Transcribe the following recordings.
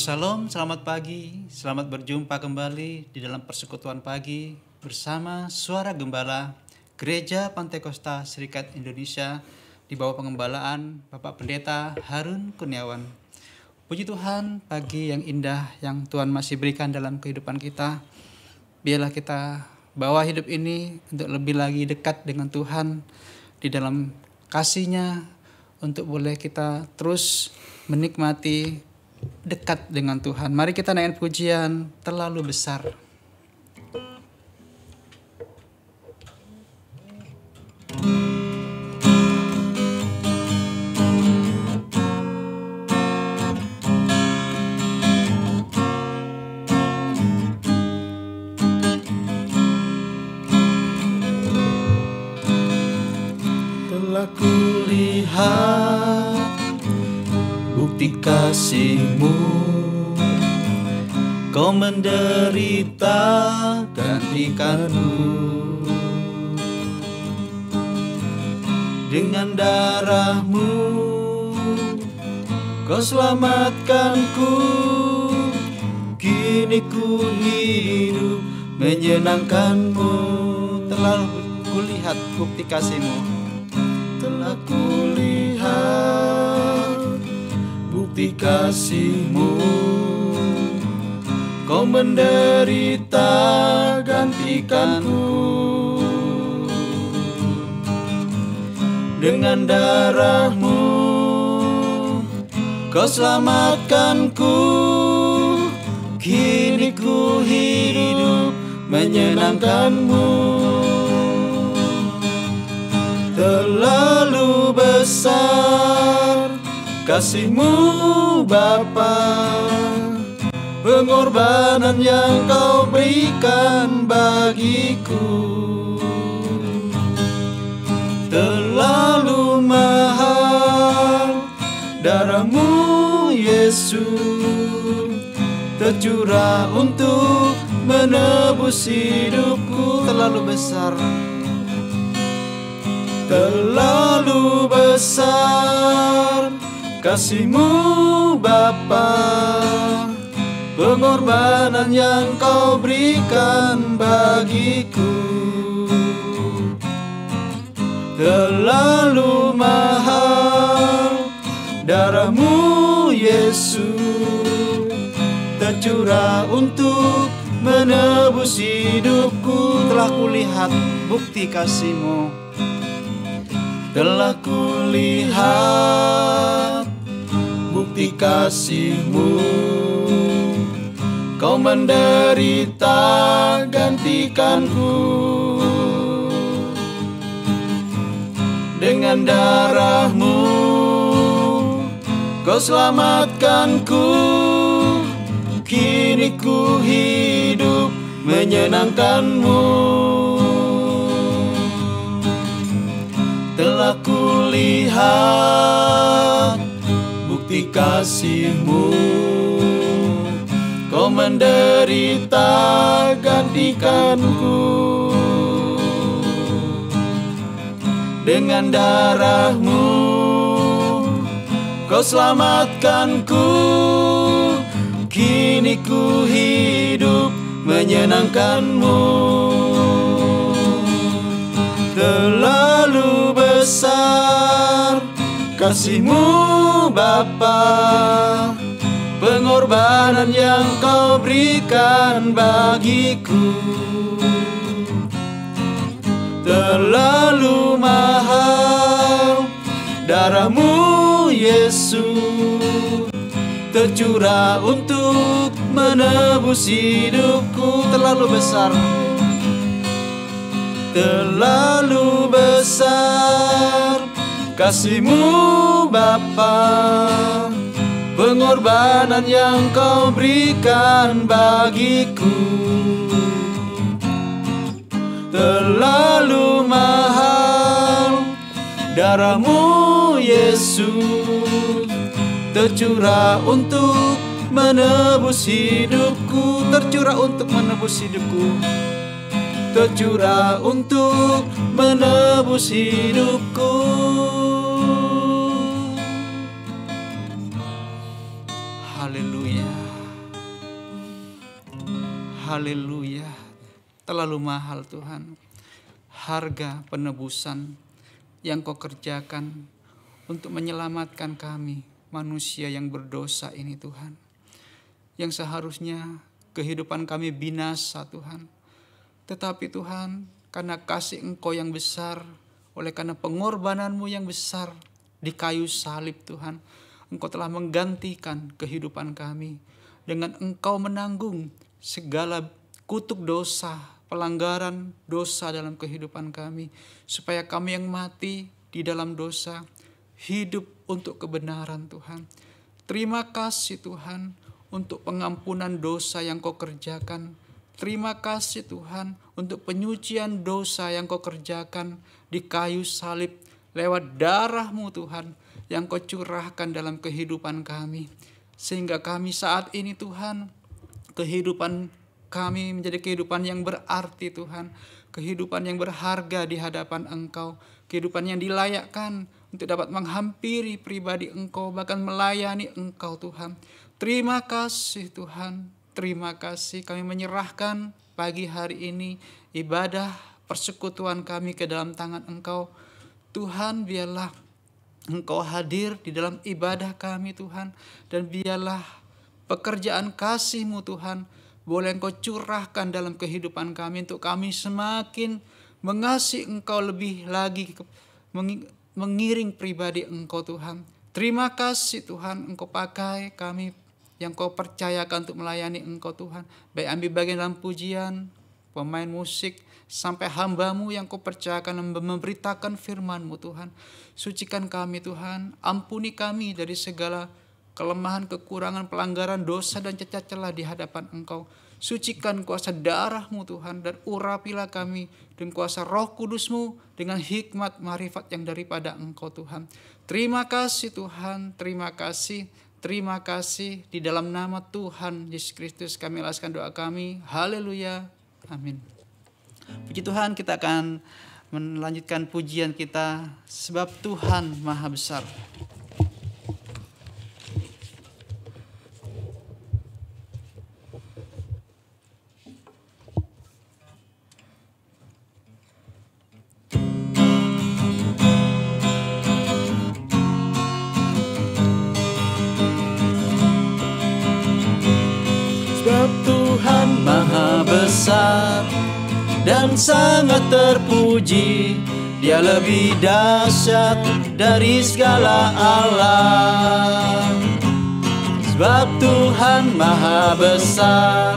Shalom, selamat pagi, selamat berjumpa kembali di dalam persekutuan pagi bersama Suara Gembala Gereja Pantai Kosta Serikat Indonesia di bawah pengembalaan Bapak Pendeta Harun Kurniawan. Puji Tuhan, pagi yang indah yang Tuhan masih berikan dalam kehidupan kita. Biarlah kita bawa hidup ini untuk lebih lagi dekat dengan Tuhan di dalam kasih-Nya, untuk boleh kita terus menikmati dekat dengan Tuhan. Mari kita naikkan pujian terlalu besar. Telah kulihat bukti kasih-Mu, Kau menderita gantikanku. Dengan darah-Mu Kau selamatkanku. Kini ku hidup menyenangkan-Mu. Telah kulihat bukti kasih-Mu. Telah kulihat bukti kasih-Mu, Kau menderita gantikanku. Dengan darah-Mu Kau selamatkanku. Kini ku hidup menyenangkan-Mu. Terlalu besar kasih-Mu Bapa, pengorbanan yang Kau berikan bagiku. Terlalu mahal darah-Mu Yesus, tercurah untuk menebus hidupku. Terlalu besar, terlalu besar kasih-Mu Bapa, pengorbanan yang Kau berikan bagiku. Terlalu mahal darah-Mu Yesus, tercurah untuk menebus hidupku. Telah kulihat bukti kasih-Mu. Telah kulihat bukti kasih-Mu, Kau menderita gantikanku. Dengan darah-Mu Kau selamatkanku. Kini ku hidup menyenangkan-Mu. Telah kulihat bukti kasih-Mu, Kau menderita gantikanku. Dengan darah-Mu Kau selamatkanku. Kini ku hidup menyenangkan-Mu. Terlalu besar kasih-Mu Bapa, pengorbanan yang Kau berikan bagiku. Terlalu mahal darah-Mu Yesus, tercurah untuk menebus hidupku. Terlalu besar, terlalu besar kasih-Mu Bapa, pengorbanan yang Kau berikan bagiku. Terlalu mahal darah-Mu Yesus, tercurah untuk menebus hidupku. Tercurah untuk menebus hidupku. Tercurah untuk menebus hidupku. Haleluya. haleluya. Terlalu mahal Tuhan. Harga penebusan yang Kau kerjakan untuk menyelamatkan kami, manusia yang berdosa ini Tuhan. Yang seharusnya kehidupan kami binasa Tuhan. Tetapi Tuhan, karena kasih Engkau yang besar, oleh karena pengorbananmu yang besar di kayu salib Tuhan, Engkau telah menggantikan kehidupan kami. Dengan Engkau menanggung segala kutuk dosa, pelanggaran dosa dalam kehidupan kami. Supaya kami yang mati di dalam dosa, hidup untuk kebenaran Tuhan. Terima kasih Tuhan untuk pengampunan dosa yang Kau kerjakan. Terima kasih Tuhan untuk penyucian dosa yang Kau kerjakan di kayu salib lewat darah-Mu Tuhan yang Kau curahkan dalam kehidupan kami. Sehingga kami saat ini Tuhan, kehidupan kami menjadi kehidupan yang berarti Tuhan. Kehidupan yang berharga di hadapan Engkau. Kehidupan yang dilayakkan untuk dapat menghampiri pribadi Engkau, bahkan melayani Engkau Tuhan. Terima kasih Tuhan. Terima kasih, kami menyerahkan pagi hari ini ibadah persekutuan kami ke dalam tangan Engkau. Tuhan, biarlah Engkau hadir di dalam ibadah kami Tuhan. Dan biarlah pekerjaan kasih-Mu Tuhan boleh Engkau curahkan dalam kehidupan kami, untuk kami semakin mengasihi Engkau lebih lagi, mengiring pribadi Engkau Tuhan. Terima kasih Tuhan, Engkau pakai kami yang Kau percayakan untuk melayani Engkau Tuhan. Baik ambil bagian dalam pujian, pemain musik, sampai hamba-Mu yang Kau percayakan memberitakan firman-Mu Tuhan. Sucikan kami Tuhan, ampuni kami dari segala kelemahan, kekurangan, pelanggaran, dosa dan cacat celah di hadapan Engkau. Sucikan kuasa darah-Mu Tuhan, dan urapilah kami dengan kuasa Roh Kudus-Mu dengan hikmat marifat yang daripada Engkau Tuhan. Terima kasih Tuhan, terima kasih. Terima kasih, di dalam nama Tuhan Yesus Kristus kami alaskan doa kami. Haleluya. Amin. Puji Tuhan, kita akan melanjutkan pujian kita, sebab Tuhan Maha Besar. Maha besar dan sangat terpuji, Dia lebih dahsyat dari segala alam. Sebab Tuhan Maha besar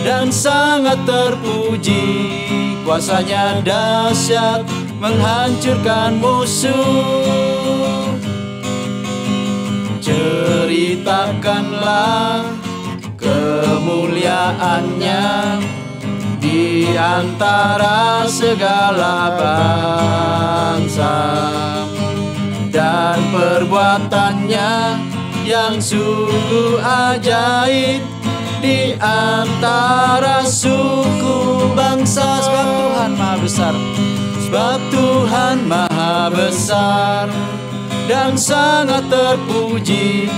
dan sangat terpuji, kuasa-Nya dahsyat menghancurkan musuh. Ceritakanlah kemuliaan-Nya di antara segala bangsa, dan perbuatan-Nya yang sungguh ajaib di antara suku bangsa. Sebab Tuhan Maha besar, sebab Tuhan Maha besar dan sangat terpuji,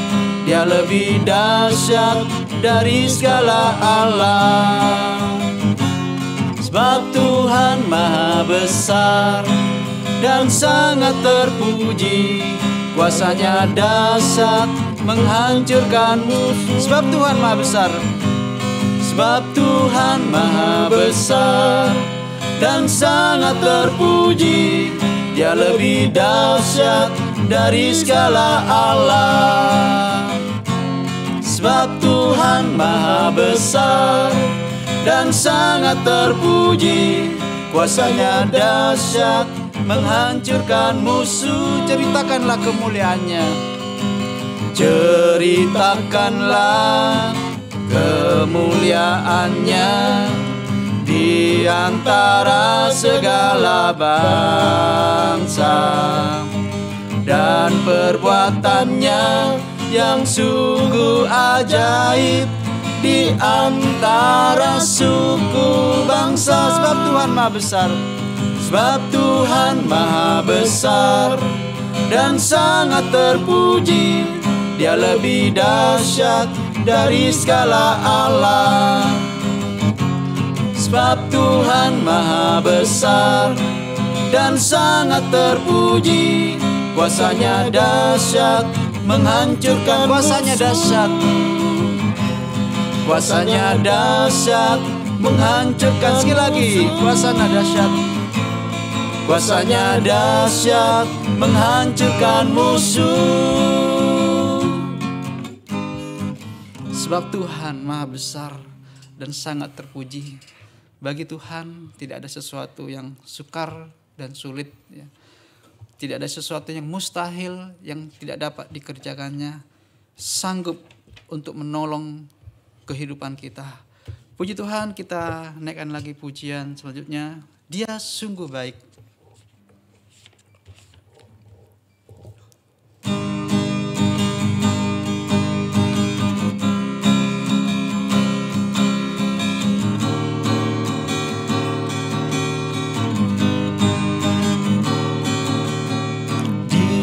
Dia lebih dahsyat dari segala alam. Sebab Tuhan Maha besar dan sangat terpuji, kuasa-Nya dahsyat menghancurkan musuh. Sebab Tuhan Maha besar, sebab Tuhan Maha besar dan sangat terpuji, Dia lebih dahsyat dari segala alam. Sebab Tuhan Maha besar dan sangat terpuji, kuasa-Nya dahsyat menghancurkan musuh. Ceritakanlah kemuliaan-Nya, ceritakanlah kemuliaan-Nya di antara segala bangsa, dan perbuatan-Nya yang sungguh ajaib di antara suku bangsa. Sebab Tuhan Maha besar, sebab Tuhan Maha besar dan sangat terpuji, Dia lebih dahsyat dari segala alam. Sebab Tuhan maha besar dan sangat terpuji. Kuasanya dahsyat menghancurkan Kuasanya dahsyat, Kuasanya dahsyat menghancurkan sekali lagi, kuasanya dahsyat. Kuasanya dahsyat menghancurkan musuh. Sebab Tuhan maha besar dan sangat terpuji. Bagi Tuhan tidak ada sesuatu yang sukar dan sulit, ya. Tidak ada sesuatu yang mustahil yang tidak dapat dikerjakannya. Sanggup untuk menolong kehidupan kita. Puji Tuhan, kita naikkan lagi pujian selanjutnya. Dia sungguh baik.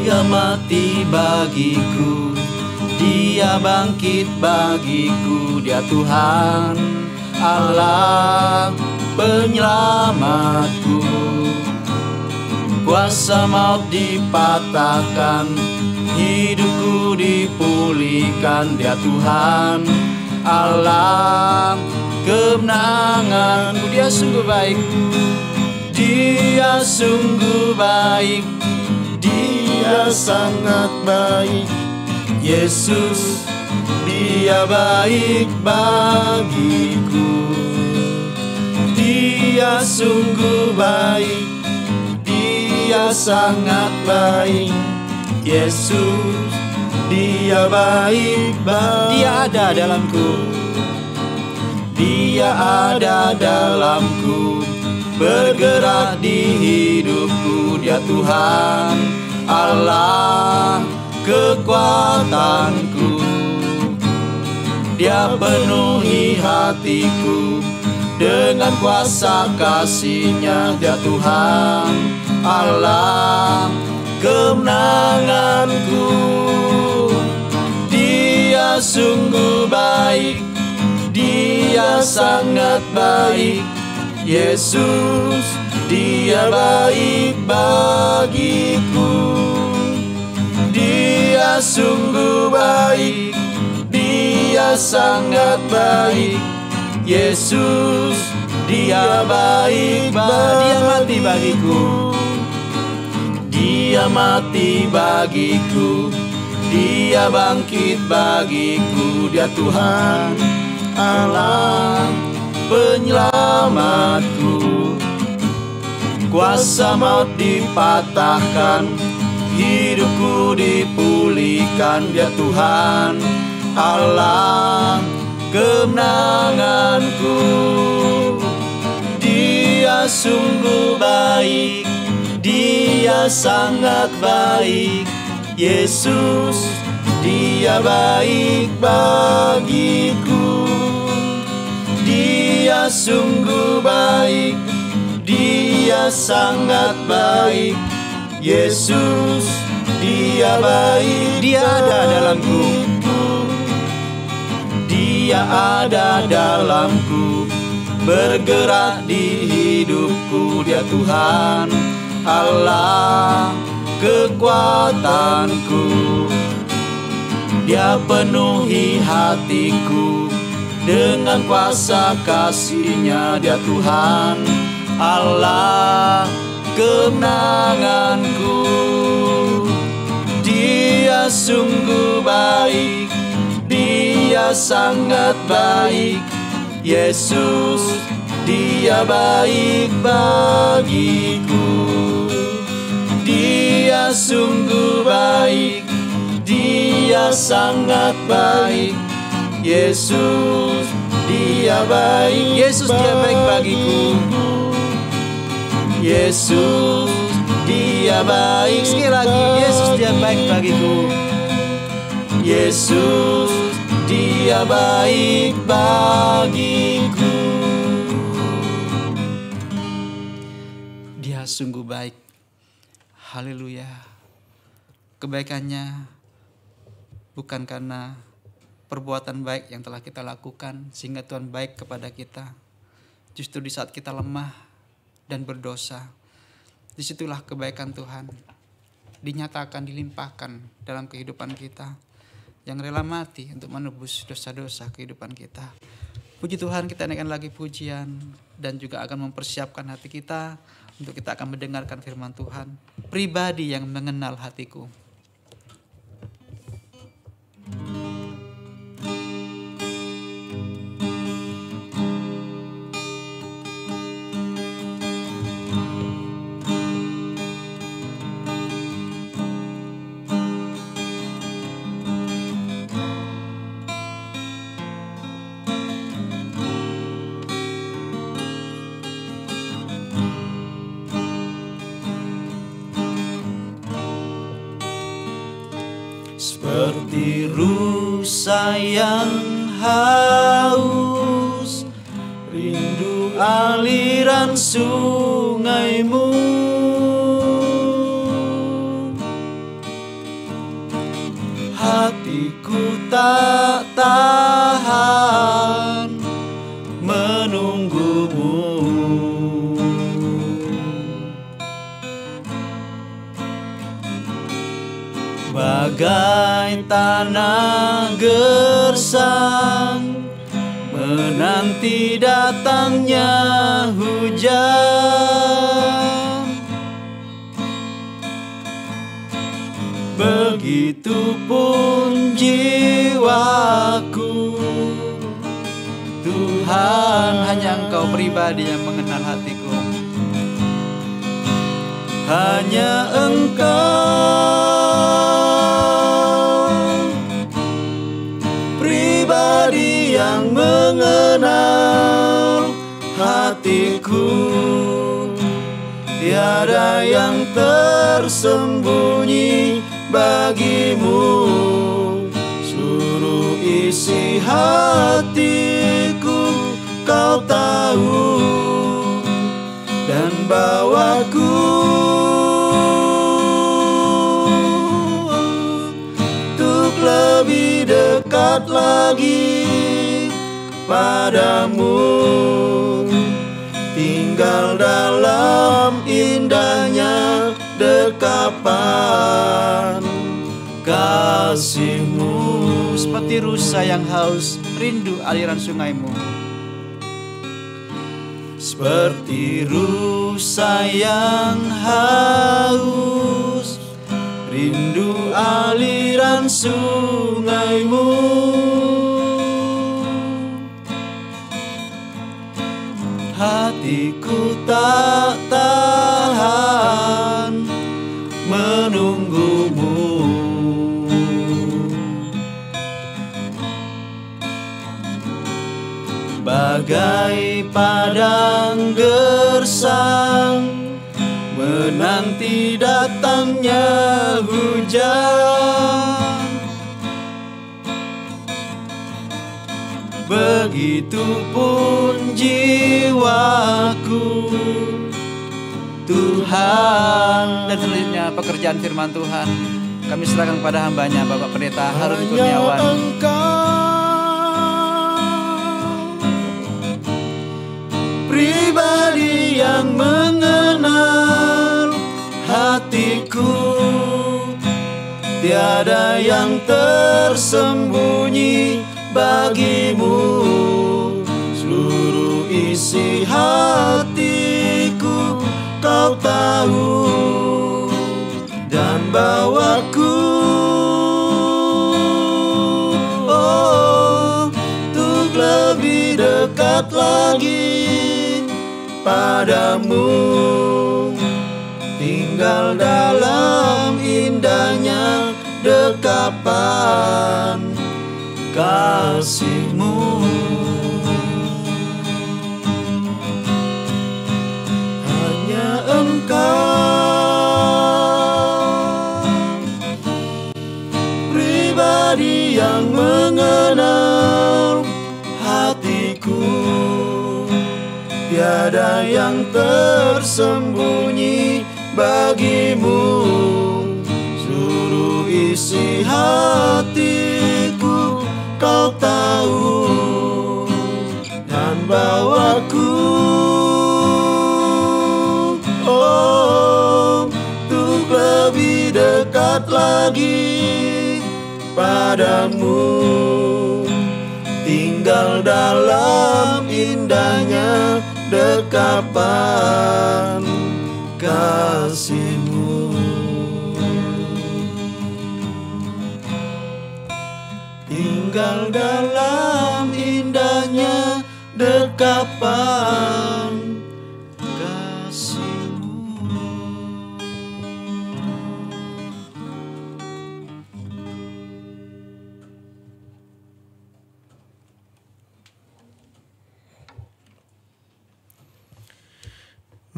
Dia mati bagiku, Dia bangkit bagiku. Dia Tuhan Allah penyelamatku. Kuasa maut dipatahkan, hidupku dipulihkan. Dia Tuhan Allah kemenanganku. Dia sungguh baik. Dia sungguh baik, Dia sangat baik. Yesus, Dia baik bagiku. Dia sungguh baik, Dia sangat baik. Yesus, Dia baik bagiku. Dia ada dalamku. Dia ada dalamku, bergerak di hidupku. Dia Tuhan Allah kekuatanku. Dia penuhi hatiku dengan kuasa kasih-Nya. Dia Tuhan Allah kemenanganku. Dia sungguh baik, Dia sangat baik. Yesus, Dia baik bagiku. Dia sungguh baik, Dia sangat baik. Yesus, Dia baik bagiku. Dia mati bagiku. Dia mati bagiku, Dia bangkit bagiku. Dia Tuhan Allah penyelamatku. Kuasa maut dipatahkan, hidupku dipulihkan. Dia Tuhan Allah kemenanganku. Dia sungguh baik, Dia sangat baik. Yesus, Dia baik bagiku. Dia sungguh baik, Dia sangat baik. Yesus, Dia baik. Dia ada dalamku. Dia ada dalamku, bergerak di hidupku. Dia Tuhan Allah kekuatanku. Dia penuhi hatiku dengan kuasa kasih-Nya. Dia Tuhan Allah kemenanganku. Dia sungguh baik, Dia sangat baik. Yesus, Dia baik bagiku. Dia sungguh baik, Dia sangat baik. Yesus, Dia baik. Yesus, Dia baik bagiku. Yesus, Dia baik. Sekali lagi, Yesus, Dia baik bagiku. Yesus, Dia baik bagiku. Dia sungguh baik. Haleluya. Kebaikannya bukan karena perbuatan baik yang telah kita lakukan sehingga Tuhan baik kepada kita. Justru di saat kita lemah dan berdosa, disitulah kebaikan Tuhan dinyatakan, dilimpahkan dalam kehidupan kita, yang rela mati untuk menebus dosa-dosa kehidupan kita. Puji Tuhan, kita naikkan lagi pujian dan juga akan mempersiapkan hati kita untuk kita akan mendengarkan firman Tuhan. Pribadi yang mengenal hatiku. Seperti rusa yang haus, rindu aliran sungaimu. Hatiku tak tahan menunggumu. Bagai tanah gersang menanti datangnya hujan, begitupun jiwaku. Tuhan, hanya Engkau pribadi yang mengenal hatiku. Hanya Engkau pribadi yang mengenal hatiku. Tiada yang tersembunyi bagimu. Seluruh isi hatiku Kau tahu, dan bawaku untuk lebih dekat lagi padamu, tinggal dalam indahnya dekapan kasih-Mu. Seperti rusa yang haus, rindu aliran sungaimu. Seperti rusa yang haus, rindu aliran sungaimu. Hatiku tak tahan menunggumu. Bagai padang gersang menanti datangnya hujan, begitupun jiwaku. Tuhan, dan selanjutnya pekerjaan firman Tuhan kami serahkan kepada hamba-Nya Bapak Pendeta Harun Kurniawan. Pribadi yang mengenal hatiku, tiada yang tersembunyi bagimu. Seluruh isi hatiku Kau tahu, dan bawaku untuk lebih dekat lagi padamu, tinggal dalam indahnya dekapan kasih-Mu. Hanya Engkau pribadi yang mengenal hatiku, tiada yang tersembunyi bagimu. Seluruh isi hatiku Kau tahu, dan bawaku dekat lagi padamu, tinggal dalam indahnya dekapan kasih-Mu. Tinggal dalam indahnya dekapan kasih-Mu.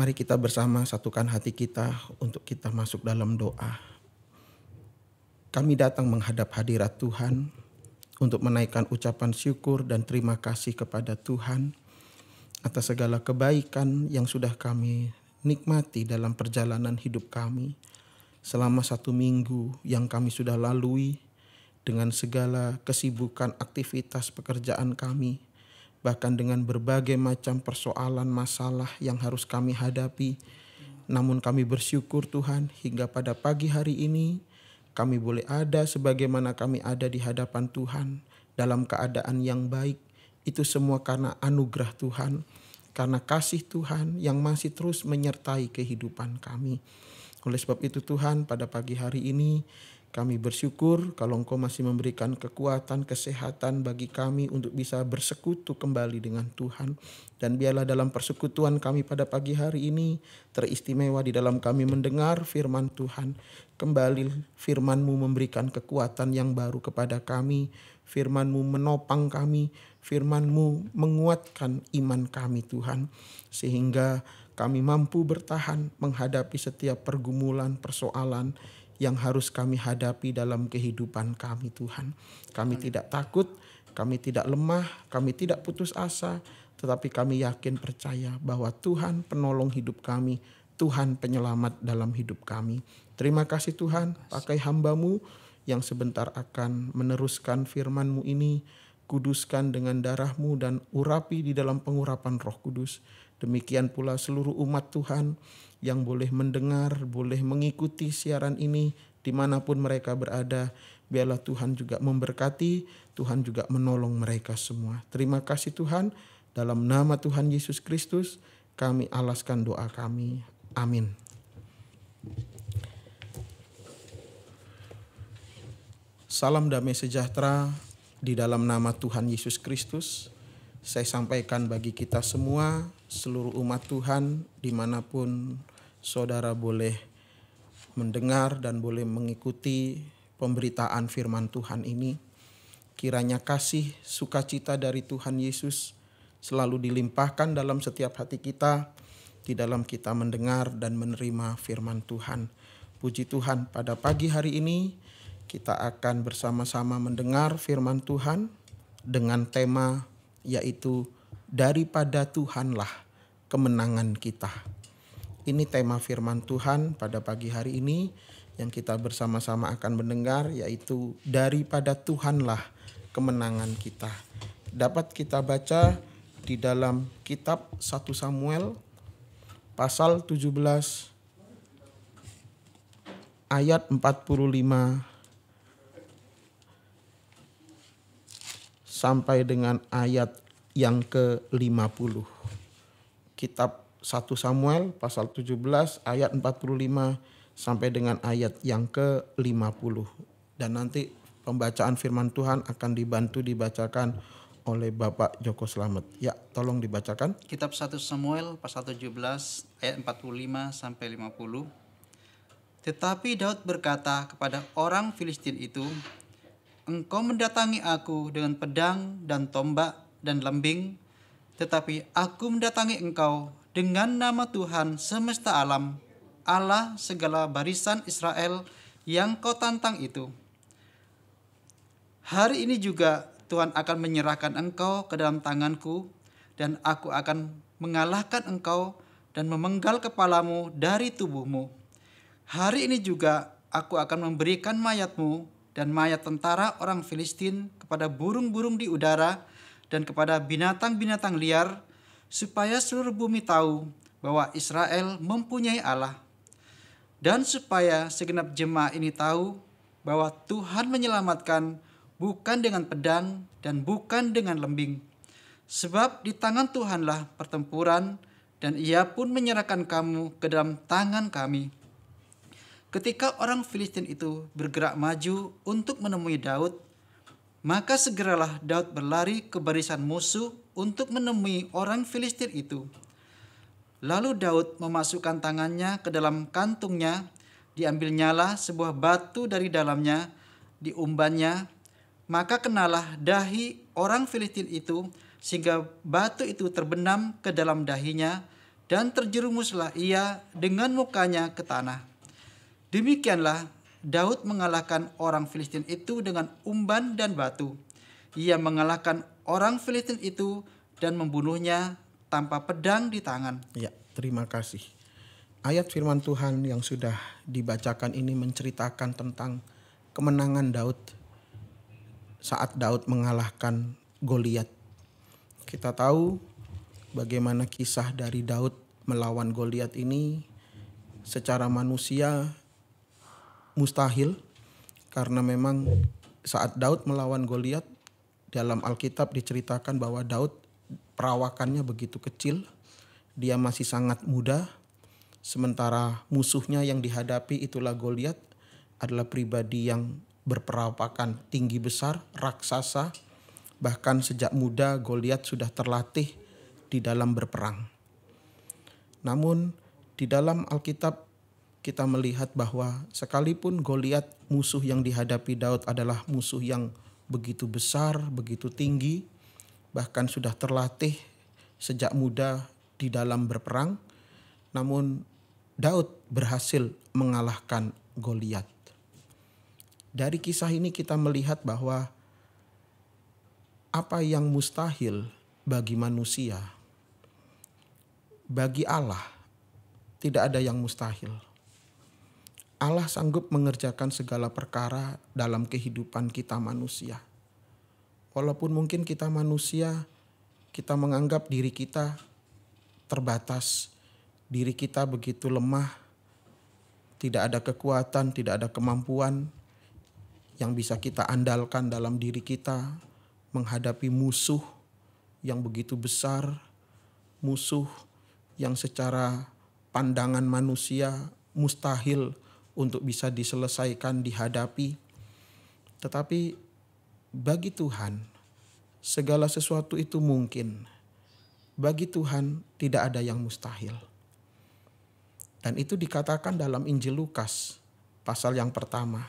Mari kita bersama satukan hati kita untuk kita masuk dalam doa. Kami datang menghadap hadirat Tuhan untuk menaikkan ucapan syukur dan terima kasih kepada Tuhan atas segala kebaikan yang sudah kami nikmati dalam perjalanan hidup kami selama 1 minggu yang kami sudah lalui dengan segala kesibukan aktivitas pekerjaan kami, bahkan dengan berbagai macam persoalan masalah yang harus kami hadapi. Namun kami bersyukur Tuhan hingga pada pagi hari ini kami boleh ada sebagaimana kami ada di hadapan Tuhan dalam keadaan yang baik. Itu semua karena anugerah Tuhan, karena kasih Tuhan yang masih terus menyertai kehidupan kami. Oleh sebab itu Tuhan, pada pagi hari ini kami bersyukur kalau Engkau masih memberikan kekuatan, kesehatan bagi kami untuk bisa bersekutu kembali dengan Tuhan. Dan biarlah dalam persekutuan kami pada pagi hari ini teristimewa di dalam kami mendengar firman Tuhan. Kembali firman-Mu memberikan kekuatan yang baru kepada kami. Firman-Mu menopang kami. Firman-Mu menguatkan iman kami Tuhan. Sehingga kami mampu bertahan menghadapi setiap pergumulan, persoalan yang harus kami hadapi dalam kehidupan kami Tuhan. Kami tidak takut, kami tidak lemah, kami tidak putus asa, tetapi kami yakin percaya bahwa Tuhan penolong hidup kami, Tuhan penyelamat dalam hidup kami. Terima kasih Tuhan, pakai hamba-Mu yang sebentar akan meneruskan firman-Mu ini, kuduskan dengan darah-Mu dan urapi di dalam pengurapan Roh Kudus. Demikian pula seluruh umat Tuhan yang boleh mendengar, boleh mengikuti siaran ini dimanapun mereka berada. Biarlah Tuhan juga memberkati, Tuhan juga menolong mereka semua. Terima kasih Tuhan, dalam nama Tuhan Yesus Kristus kami alaskan doa kami. Amin. Salam damai sejahtera di dalam nama Tuhan Yesus Kristus. Saya sampaikan bagi kita semua, seluruh umat Tuhan, dimanapun saudara boleh mendengar dan boleh mengikuti pemberitaan firman Tuhan ini. Kiranya kasih sukacita dari Tuhan Yesus selalu dilimpahkan dalam setiap hati kita, di dalam kita mendengar dan menerima firman Tuhan. Puji Tuhan, pada pagi hari ini kita akan bersama-sama mendengar firman Tuhan dengan tema yaitu daripada Tuhanlah kemenangan kita. Ini tema firman Tuhan pada pagi hari ini yang kita bersama-sama akan mendengar, yaitu daripada Tuhanlah kemenangan kita. Dapat kita baca di dalam kitab 1 Samuel pasal 17 ayat 45 sampai dengan ayat yang ke-50. Kitab 1 Samuel pasal 17 ayat 45 sampai dengan ayat yang ke-50. Dan nanti pembacaan firman Tuhan akan dibacakan oleh Bapak Joko Slamet. Ya, tolong dibacakan. Kitab 1 Samuel pasal 17 ayat 45 sampai 50. Tetapi Daud berkata kepada orang Filistin itu, "Engkau mendatangi aku dengan pedang dan tombak dan lembing, tetapi aku mendatangi engkau dengan nama Tuhan semesta alam, Allah segala barisan Israel yang kau tantang itu. Hari ini juga Tuhan akan menyerahkan engkau ke dalam tanganku, dan aku akan mengalahkan engkau dan memenggal kepalamu dari tubuhmu. Hari ini juga aku akan memberikan mayatmu dan mayat tentara orang Filistin kepada burung-burung di udara dan kepada binatang-binatang liar, supaya seluruh bumi tahu bahwa Israel mempunyai Allah. Dan supaya segenap jemaah ini tahu bahwa Tuhan menyelamatkan bukan dengan pedang dan bukan dengan lembing. Sebab di tangan Tuhanlah pertempuran, dan Ia pun menyerahkan kamu ke dalam tangan kami. Ketika orang Filistin itu bergerak maju untuk menemui Daud, maka segeralah Daud berlari ke barisan musuh untuk menemui orang Filistin itu. Lalu Daud memasukkan tangannya ke dalam kantungnya, diambilnyalah sebuah batu dari dalamnya, diumbannya, maka kenalah dahi orang Filistin itu, sehingga batu itu terbenam ke dalam dahinya, dan terjerumuslah ia dengan mukanya ke tanah. Demikianlah Daud mengalahkan orang Filistin itu dengan umban dan batu. Ia mengalahkan orang Filistin itu dan membunuhnya tanpa pedang di tangan. Ya, terima kasih. Ayat firman Tuhan yang sudah dibacakan ini menceritakan tentang kemenangan Daud saat Daud mengalahkan Goliat. Kita tahu bagaimana kisah dari Daud melawan Goliat ini secara manusia mustahil, karena memang saat Daud melawan Goliat dalam Alkitab diceritakan bahwa Daud perawakannya begitu kecil, dia masih sangat muda, sementara musuhnya yang dihadapi itulah Goliat adalah pribadi yang berperawakan tinggi besar, raksasa. Bahkan sejak muda Goliat sudah terlatih di dalam berperang. Namun di dalam Alkitab kita melihat bahwa sekalipun Goliat, musuh yang dihadapi Daud adalah musuh yang begitu besar, begitu tinggi, bahkan sudah terlatih sejak muda di dalam berperang, namun Daud berhasil mengalahkan Goliat. Dari kisah ini kita melihat bahwa apa yang mustahil bagi manusia, bagi Allah tidak ada yang mustahil. Allah sanggup mengerjakan segala perkara dalam kehidupan kita manusia. Walaupun mungkin kita manusia, kita menganggap diri kita terbatas, diri kita begitu lemah, tidak ada kekuatan, tidak ada kemampuan yang bisa kita andalkan dalam diri kita menghadapi musuh yang begitu besar, musuh yang secara pandangan manusia mustahil untuk bisa diselesaikan, dihadapi. Tetapi bagi Tuhan segala sesuatu itu mungkin. Bagi Tuhan tidak ada yang mustahil. Dan itu dikatakan dalam Injil Lukas pasal yang pertama.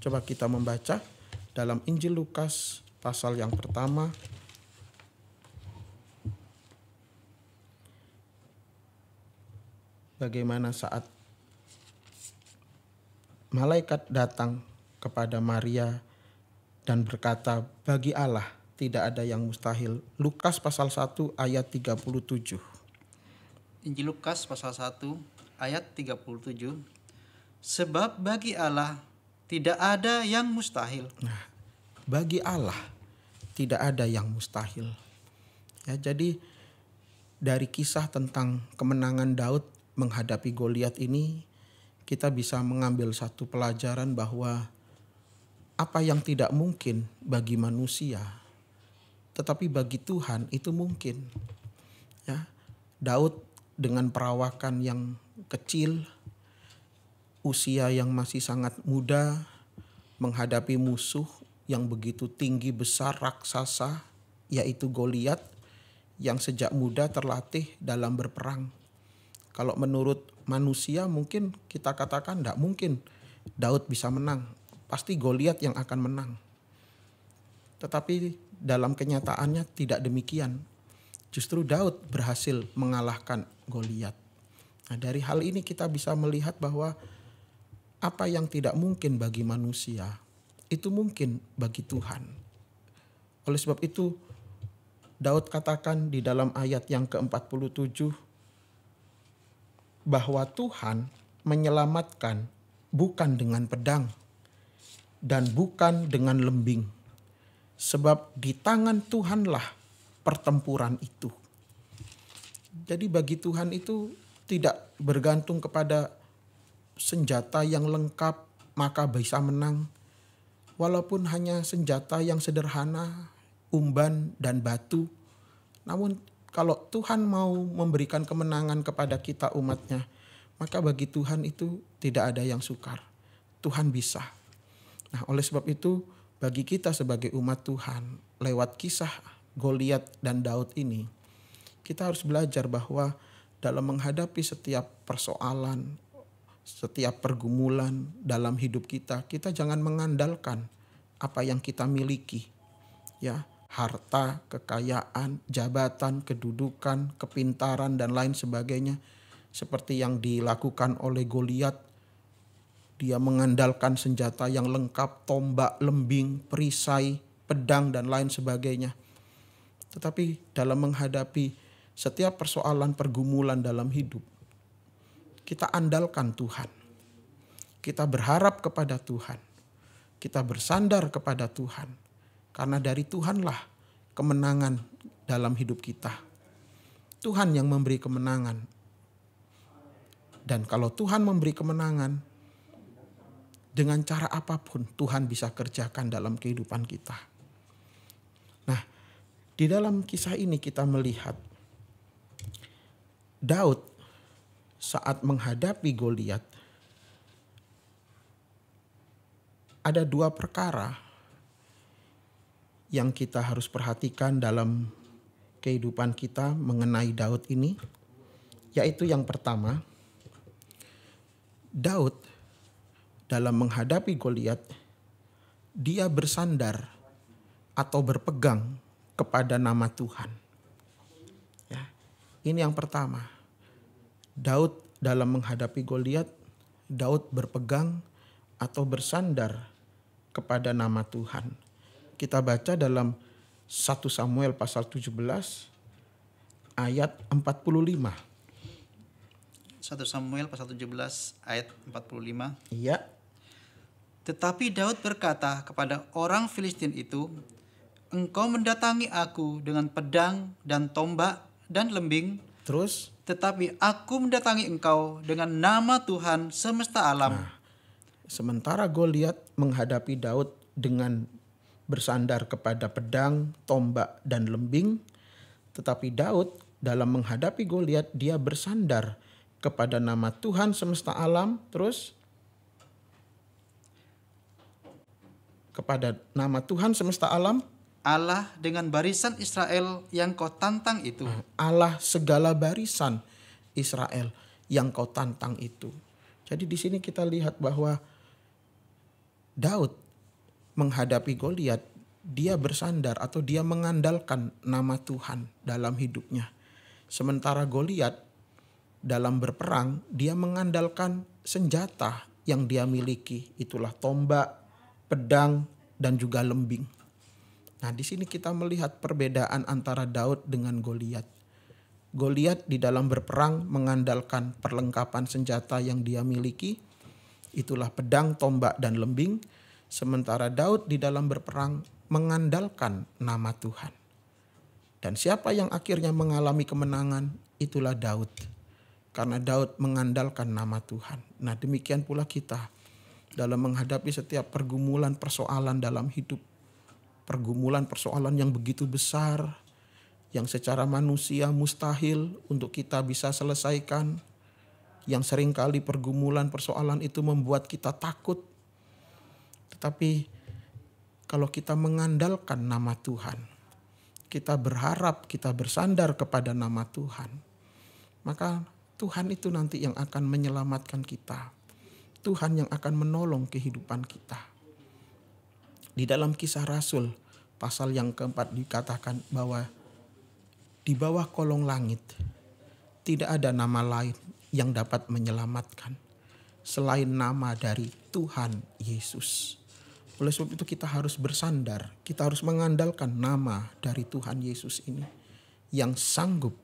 Coba kita membaca dalam Injil Lukas pasal yang pertama. Bagaimana saat malaikat datang kepada Maria dan berkata, bagi Allah tidak ada yang mustahil. Lukas pasal 1 ayat 37. Injil Lukas pasal 1 ayat 37. Sebab bagi Allah tidak ada yang mustahil. Nah, bagi Allah tidak ada yang mustahil. Ya, jadi dari kisah tentang kemenangan Daud menghadapi Goliat ini, kita bisa mengambil satu pelajaran bahwa apa yang tidak mungkin bagi manusia, tetapi bagi Tuhan itu mungkin. Ya, Daud dengan perawakan yang kecil, usia yang masih sangat muda, menghadapi musuh yang begitu tinggi besar raksasa, yaitu Goliat, yang sejak muda terlatih dalam berperang. Kalau menurut manusia mungkin kita katakan tidak mungkin Daud bisa menang. Pasti Goliat yang akan menang. Tetapi dalam kenyataannya tidak demikian. Justru Daud berhasil mengalahkan Goliat. Nah, dari hal ini kita bisa melihat bahwa apa yang tidak mungkin bagi manusia itu mungkin bagi Tuhan. Oleh sebab itu Daud katakan di dalam ayat yang ke-47 bahwa Tuhan menyelamatkan bukan dengan pedang dan bukan dengan lembing, sebab di tangan Tuhanlah pertempuran itu. Jadi bagi Tuhan itu tidak bergantung kepada senjata yang lengkap maka bisa menang. Walaupun hanya senjata yang sederhana, umban dan batu. Namun kalau Tuhan mau memberikan kemenangan kepada kita umatnya, maka bagi Tuhan itu tidak ada yang sukar. Tuhan bisa. Nah, oleh sebab itu bagi kita sebagai umat Tuhan, lewat kisah Goliat dan Daud ini, kita harus belajar bahwa dalam menghadapi setiap persoalan, setiap pergumulan dalam hidup kita, kita jangan mengandalkan apa yang kita miliki. Ya, harta, kekayaan, jabatan, kedudukan, kepintaran dan lain sebagainya. Seperti yang dilakukan oleh Goliat, dia mengandalkan senjata yang lengkap, tombak, lembing, perisai, pedang dan lain sebagainya. Tetapi dalam menghadapi setiap persoalan pergumulan dalam hidup, kita andalkan Tuhan. Kita berharap kepada Tuhan. Kita bersandar kepada Tuhan. Karena dari Tuhanlah kemenangan dalam hidup kita. Tuhan yang memberi kemenangan. Dan kalau Tuhan memberi kemenangan, dengan cara apapun Tuhan bisa kerjakan dalam kehidupan kita. Nah, di dalam kisah ini kita melihat Daud saat menghadapi Goliat, ada dua perkara yang kita harus perhatikan dalam kehidupan kita mengenai Daud ini. Yaitu yang pertama, Daud dalam menghadapi Goliat, dia bersandar atau berpegang kepada nama Tuhan. Ya, ini yang pertama. Daud dalam menghadapi Goliat, Daud berpegang atau bersandar kepada nama Tuhan. Kita baca dalam 1 Samuel pasal 17 ayat 45. 1 Samuel pasal 17 ayat 45. Iya. Tetapi Daud berkata kepada orang Filistin itu, "Engkau mendatangi aku dengan pedang dan tombak dan lembing, Terus? tetapi aku mendatangi engkau dengan nama Tuhan semesta alam." Sementara Goliat menghadapi Daud dengan bersandar kepada pedang, tombak, dan lembing, tetapi Daud dalam menghadapi Goliat dia bersandar kepada nama Tuhan semesta alam, terus kepada nama Tuhan semesta alam, Allah dengan barisan Israel yang kau tantang itu. Allah segala barisan Israel yang kau tantang itu. Jadi di sini kita lihat bahwa Daud menghadapi Goliat, dia bersandar atau dia mengandalkan nama Tuhan dalam hidupnya. Sementara Goliat dalam berperang, dia mengandalkan senjata yang dia miliki. Itulah tombak, pedang, dan juga lembing. Nah, di sini kita melihat perbedaan antara Daud dengan Goliat. Goliat di dalam berperang mengandalkan perlengkapan senjata yang dia miliki. Itulah pedang, tombak, dan lembing. Sementara Daud di dalam berperang mengandalkan nama Tuhan. Dan siapa yang akhirnya mengalami kemenangan? Itulah Daud. Karena Daud mengandalkan nama Tuhan. Nah, demikian pula kita dalam menghadapi setiap pergumulan persoalan dalam hidup. Pergumulan persoalan yang begitu besar, yang secara manusia mustahil untuk kita bisa selesaikan. Yang seringkali pergumulan persoalan itu membuat kita takut. Tetapi kalau kita mengandalkan nama Tuhan, kita berharap, kita bersandar kepada nama Tuhan, maka Tuhan itu nanti yang akan menyelamatkan kita. Tuhan yang akan menolong kehidupan kita. Di dalam Kisah Rasul pasal yang keempat dikatakan bahwa di bawah kolong langit tidak ada nama lain yang dapat menyelamatkan selain nama dari Tuhan Yesus. Oleh sebab itu kita harus bersandar, kita harus mengandalkan nama dari Tuhan Yesus ini yang sanggup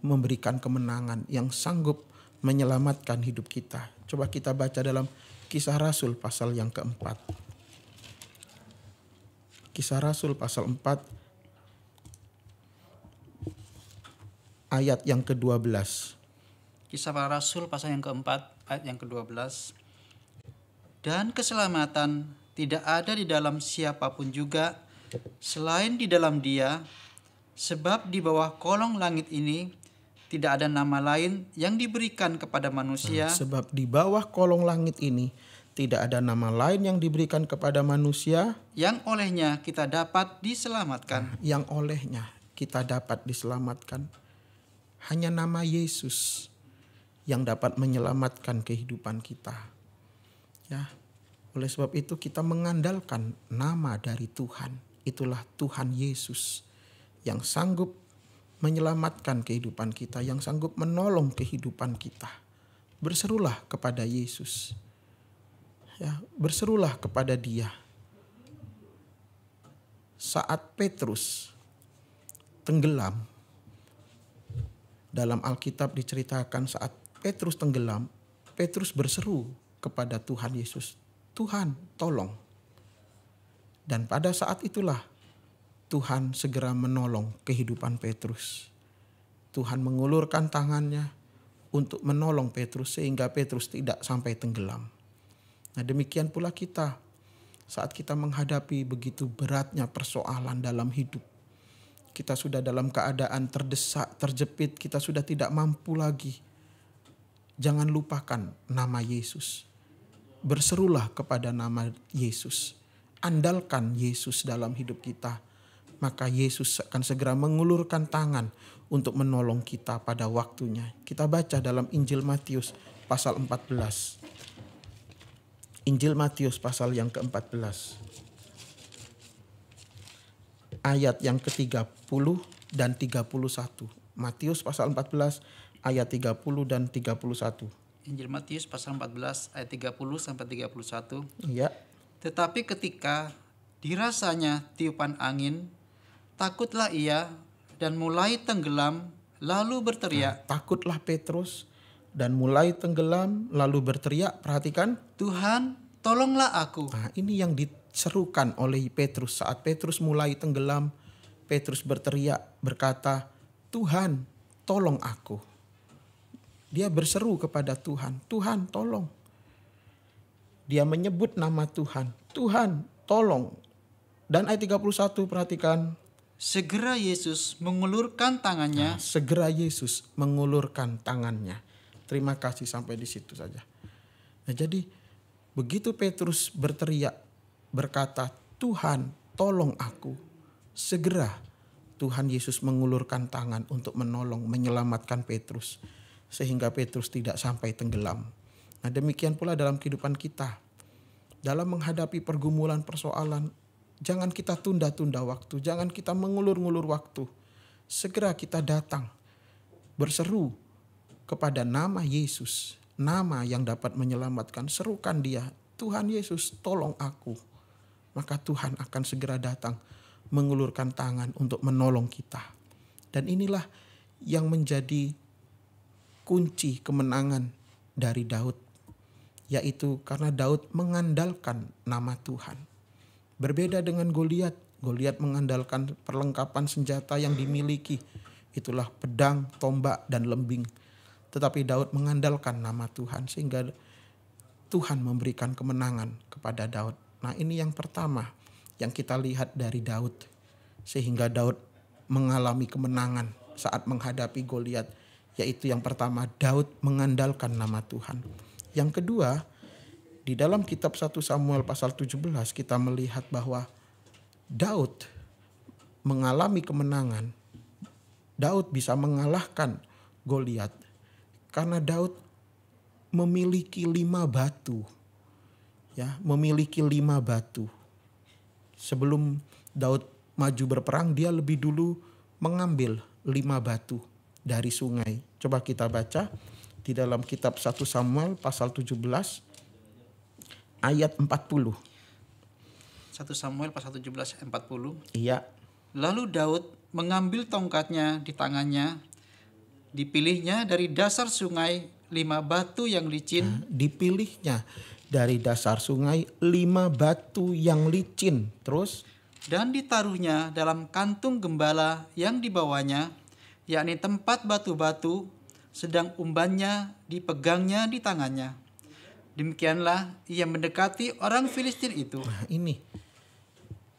memberikan kemenangan, yang sanggup menyelamatkan hidup kita. Coba kita baca dalam Kisah Rasul pasal yang keempat. Kisah Rasul pasal 4 ayat yang ke-12. Kisah Para Rasul pasal yang keempat ayat yang ke-12. Dan keselamatan tidak ada di dalam siapapun juga selain di dalam Dia, sebab di bawah kolong langit ini tidak ada nama lain yang diberikan kepada manusia. Sebab di bawah kolong langit ini tidak ada nama lain yang diberikan kepada manusia yang olehnya kita dapat diselamatkan. Yang olehnya kita dapat diselamatkan. Hanya nama Yesus yang dapat menyelamatkan kehidupan kita. Ya, oleh sebab itu kita mengandalkan nama dari Tuhan. Itulah Tuhan Yesus yang sanggup menyelamatkan kehidupan kita, yang sanggup menolong kehidupan kita. Berserulah kepada Yesus. Ya, berserulah kepada Dia. Saat Petrus tenggelam, dalam Alkitab diceritakan saat Petrus tenggelam, Petrus berseru kepada Tuhan Yesus, Tuhan tolong. Dan pada saat itulah Tuhan segera menolong kehidupan Petrus. Tuhan mengulurkan tangannya untuk menolong Petrus sehingga Petrus tidak sampai tenggelam. Nah, demikian pula kita saat kita menghadapi begitu beratnya persoalan dalam hidup. Kita sudah dalam keadaan terdesak, terjepit, kita sudah tidak mampu lagi. Jangan lupakan nama Yesus. Berserulah kepada nama Yesus. Andalkan Yesus dalam hidup kita. Maka Yesus akan segera mengulurkan tangan untuk menolong kita pada waktunya. Kita baca dalam Injil Matius pasal 14. Injil Matius pasal yang ke-14. Ayat yang ke-30 dan 31. Matius pasal 14 ayat 30 dan 31. Injil Matius pasal 14 ayat 30 sampai 31. Iya. Tetapi ketika dirasanya tiupan angin, takutlah ia dan mulai tenggelam, lalu berteriak. Takutlah Petrus dan mulai tenggelam lalu berteriak. Perhatikan. Tuhan, tolonglah aku. Nah, ini yang diserukan oleh Petrus. Saat Petrus mulai tenggelam, Petrus berteriak berkata, Tuhan, tolong aku. Dia berseru kepada Tuhan, Tuhan tolong. Dia menyebut nama Tuhan, Tuhan tolong. Dan ayat 31 perhatikan. Segera Yesus mengulurkan tangannya. Segera Yesus mengulurkan tangannya. Terima kasih, sampai di situ saja. Nah, jadi begitu Petrus berteriak berkata, Tuhan tolong aku. Segera Tuhan Yesus mengulurkan tangan untuk menolong, menyelamatkan Petrus. Sehingga Petrus tidak sampai tenggelam. Nah, demikian pula dalam kehidupan kita. Dalam menghadapi pergumulan persoalan, jangan kita tunda-tunda waktu. Jangan kita mengulur-ngulur waktu. Segera kita datang. Berseru kepada nama Yesus. Nama yang dapat menyelamatkan. Serukan Dia. Tuhan Yesus, tolong aku. Maka Tuhan akan segera datang. Mengulurkan tangan untuk menolong kita. Dan inilah yang menjadi kunci kemenangan dari Daud. Yaitu karena Daud mengandalkan nama Tuhan. Berbeda dengan Goliat. Goliat mengandalkan perlengkapan senjata yang dimiliki. Itulah pedang, tombak, dan lembing. Tetapi Daud mengandalkan nama Tuhan sehingga Tuhan memberikan kemenangan kepada Daud. Nah, ini yang pertama yang kita lihat dari Daud. Sehingga Daud mengalami kemenangan saat menghadapi Goliat. Yaitu yang pertama, Daud mengandalkan nama Tuhan. Yang kedua, di dalam kitab 1 Samuel pasal 17 kita melihat bahwa Daud mengalami kemenangan. Daud bisa mengalahkan Goliat karena Daud memiliki 5 batu. Ya, memiliki 5 batu. Sebelum Daud maju berperang, dia lebih dulu mengambil 5 batu dari sungai. Coba kita baca di dalam kitab 1 Samuel pasal 17 ayat 40. 1 Samuel pasal 17 ayat 40. Iya. Lalu Daud mengambil tongkatnya di tangannya, dipilihnya dari dasar sungai 5 batu yang licin. Dipilihnya dari dasar sungai 5 batu yang licin. Terus? Dan ditaruhnya dalam kantung gembala yang dibawanya, yakni tempat batu-batu, sedang umbannya dipegangnya di tangannya. Demikianlah ia mendekati orang Filistin itu. Nah, ini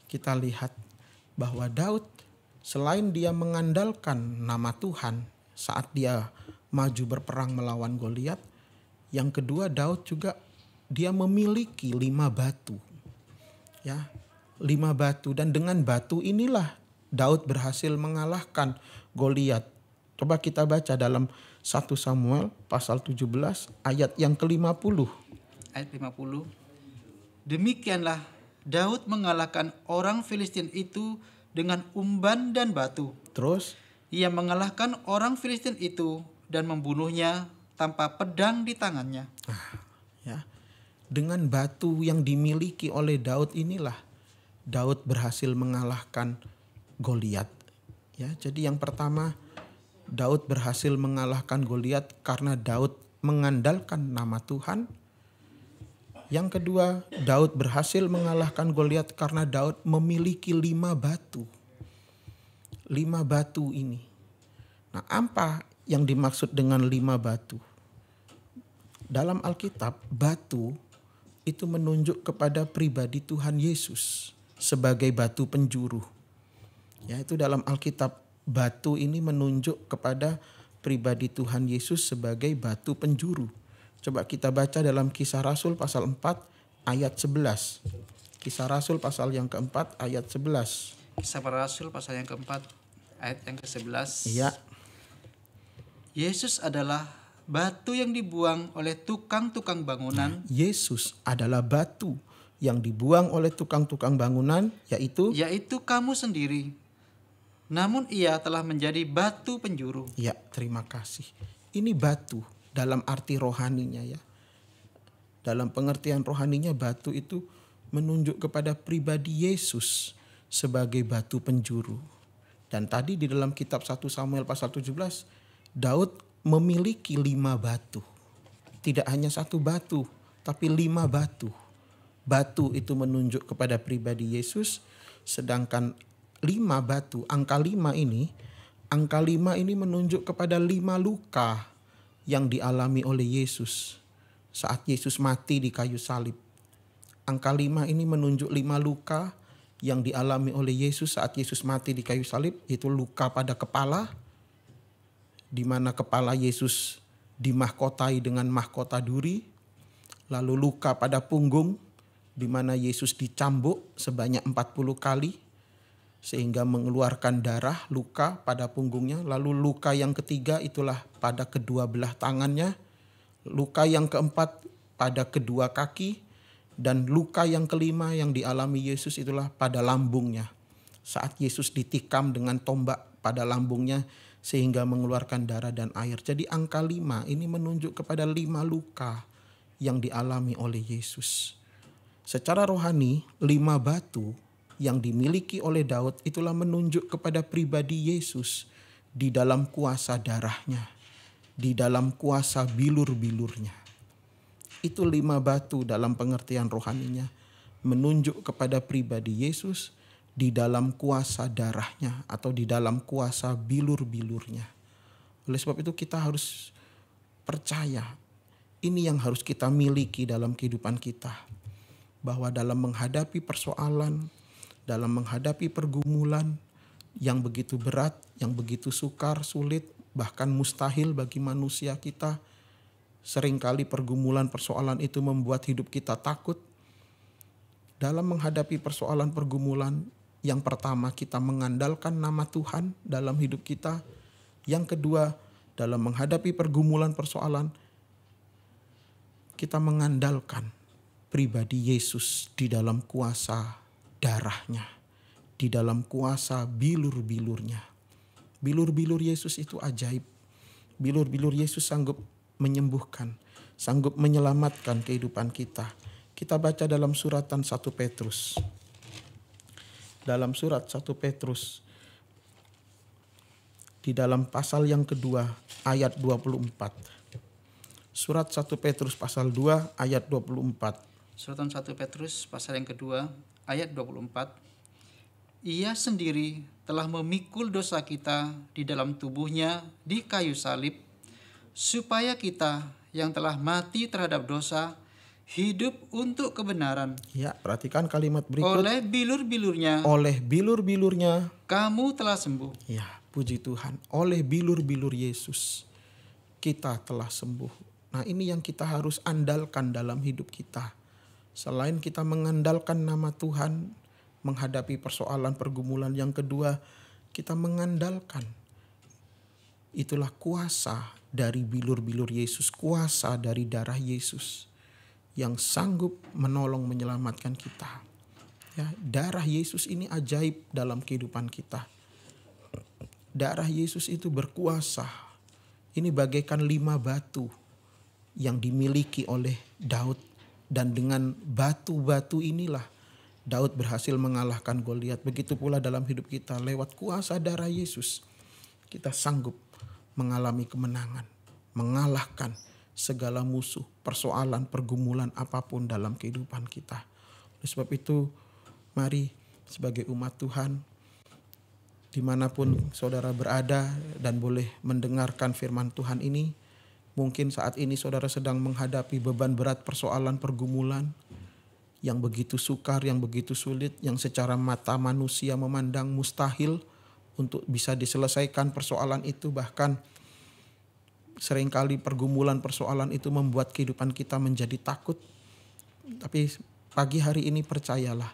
kita lihat bahwa Daud selain dia mengandalkan nama Tuhan saat dia maju berperang melawan Goliat, yang kedua Daud juga dia memiliki 5 batu. Ya, 5 batu, dan dengan batu inilah Daud berhasil mengalahkan Goliat. Coba kita baca dalam 1 Samuel pasal 17 ayat yang ke-50. Ayat 50. Demikianlah Daud mengalahkan orang Filistin itu dengan umban dan batu. Terus Ia mengalahkan orang Filistin itu dan membunuhnya tanpa pedang di tangannya. ya, dengan batu yang dimiliki oleh Daud inilah Daud berhasil mengalahkan Goliat. Ya, jadi yang pertama Daud berhasil mengalahkan Goliat karena Daud mengandalkan nama Tuhan. Yang kedua, Daud berhasil mengalahkan Goliat karena Daud memiliki 5 batu. 5 batu ini. Nah, apa yang dimaksud dengan 5 batu? Dalam Alkitab, batu itu menunjuk kepada pribadi Tuhan Yesus sebagai batu penjuru. Ya, itu dalam Alkitab, batu ini menunjuk kepada pribadi Tuhan Yesus sebagai batu penjuru. Coba kita baca dalam Kisah Rasul pasal 4 ayat 11. Kisah Rasul pasal yang keempat ayat 11. Kisah para Rasul pasal yang keempat ayat yang ke-11. Iya, Yesus adalah batu yang dibuang oleh tukang-tukang bangunan, Yesus adalah batu yang dibuang oleh tukang-tukang bangunan, yaitu kamu sendiri. Namun ia telah menjadi batu penjuru. ya, terima kasih. Ini batu dalam arti rohaninya ya. Dalam pengertian rohaninya, batu itu menunjuk kepada pribadi Yesus sebagai batu penjuru. Dan tadi di dalam kitab 1 Samuel pasal 17, Daud memiliki 5 batu. Tidak hanya 1 batu, tapi 5 batu. Batu itu menunjuk kepada pribadi Yesus, sedangkan 5 batu, angka 5 ini menunjuk kepada 5 luka yang dialami oleh Yesus saat Yesus mati di kayu salib. Angka 5 ini menunjuk 5 luka yang dialami oleh Yesus saat Yesus mati di kayu salib, yaitu luka pada kepala, di mana kepala Yesus dimahkotai dengan mahkota duri, lalu luka pada punggung, di mana Yesus dicambuk sebanyak 40 kali, sehingga mengeluarkan darah, luka pada punggungnya. Lalu luka yang ketiga itulah pada kedua belah tangannya. Luka yang keempat pada kedua kaki. Dan luka yang kelima yang dialami Yesus itulah pada lambungnya. Saat Yesus ditikam dengan tombak pada lambungnya sehingga mengeluarkan darah dan air. Jadi angka 5 ini menunjuk kepada 5 luka yang dialami oleh Yesus. Secara rohani, 5 batu yang dimiliki oleh Daud itulah menunjuk kepada pribadi Yesus di dalam kuasa darahnya, di dalam kuasa bilur-bilurnya. Itu 5 batu dalam pengertian rohaninya menunjuk kepada pribadi Yesus di dalam kuasa darahnya atau di dalam kuasa bilur-bilurnya. Oleh sebab itu kita harus percaya, ini yang harus kita miliki dalam kehidupan kita, bahwa dalam menghadapi persoalan, dalam menghadapi pergumulan yang begitu berat, yang begitu sukar, sulit, bahkan mustahil bagi manusia kita, seringkali pergumulan persoalan itu membuat hidup kita takut. Dalam menghadapi persoalan pergumulan, yang pertama kita mengandalkan nama Tuhan dalam hidup kita. Yang kedua, dalam menghadapi pergumulan persoalan, kita mengandalkan pribadi Yesus di dalam kuasa darahnya, di dalam kuasa bilur-bilurnya. Bilur-bilur Yesus itu ajaib. Bilur-bilur Yesus sanggup menyembuhkan, sanggup menyelamatkan kehidupan kita. Kita baca dalam suratan 1 Petrus. Dalam surat 1 Petrus, di dalam pasal yang kedua ayat 24. Surat 1 Petrus pasal 2 ayat 24. Suratan 1 Petrus pasal yang kedua ayat 24. Ia sendiri telah memikul dosa kita di dalam tubuhnya di kayu salib, supaya kita yang telah mati terhadap dosa hidup untuk kebenaran. Ya, perhatikan kalimat berikut. Oleh bilur-bilurnya Oleh bilur-bilurnya, kamu telah sembuh. ya puji Tuhan, oleh bilur-bilur Yesus kita telah sembuh. Nah, ini yang kita harus andalkan dalam hidup kita. Selain kita mengandalkan nama Tuhan, menghadapi persoalan pergumulan yang kedua, kita mengandalkan itulah kuasa dari bilur-bilur Yesus, kuasa dari darah Yesus yang sanggup menolong menyelamatkan kita. Ya, darah Yesus ini ajaib dalam kehidupan kita. Darah Yesus itu berkuasa. Ini bagaikan 5 batu yang dimiliki oleh Daud, dan dengan batu-batu inilah Daud berhasil mengalahkan Goliat. Begitu pula dalam hidup kita, lewat kuasa darah Yesus kita sanggup mengalami kemenangan, mengalahkan segala musuh, persoalan, pergumulan apapun dalam kehidupan kita. Oleh sebab itu, mari sebagai umat Tuhan, dimanapun saudara berada dan boleh mendengarkan firman Tuhan ini, mungkin saat ini saudara sedang menghadapi beban berat persoalan pergumulan yang begitu sukar, yang begitu sulit, yang secara mata manusia memandang mustahil untuk bisa diselesaikan persoalan itu. Bahkan seringkali pergumulan persoalan itu membuat kehidupan kita menjadi takut. Tapi pagi hari ini percayalah,